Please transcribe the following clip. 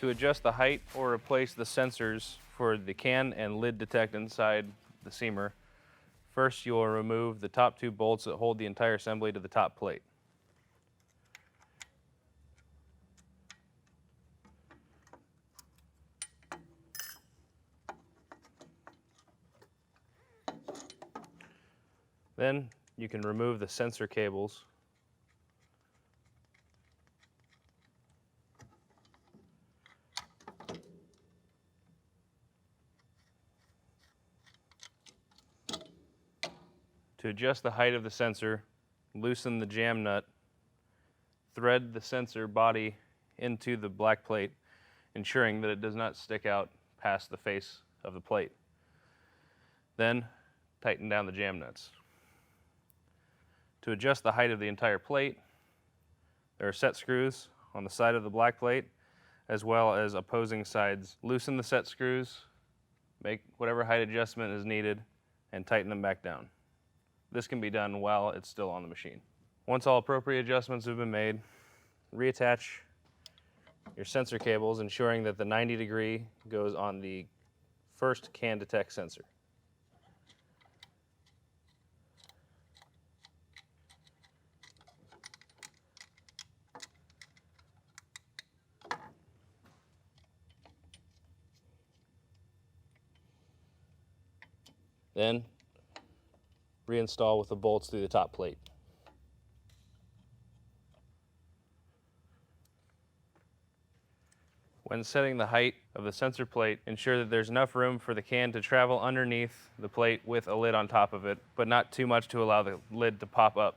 To adjust the height or replace the sensors for the can and lid detect inside the seamer, first you will remove the top two bolts that hold the entire assembly to the top plate. Then you can remove the sensor cables. To adjust the height of the sensor, loosen the jam nut, thread the sensor body into the black plate, ensuring that it does not stick out past the face of the plate. Then tighten down the jam nuts. To adjust the height of the entire plate, there are set screws on the side of the black plate as well as opposing sides. Loosen the set screws, make whatever height adjustment is needed, and tighten them back down. This can be done while it's still on the machine. Once all appropriate adjustments have been made, reattach your sensor cables, ensuring that the 90-degree goes on the first can detect sensor. Then reinstall with the bolts through the top plate. When setting the height of the sensor plate, ensure that there's enough room for the can to travel underneath the plate with a lid on top of it, but not too much to allow the lid to pop up.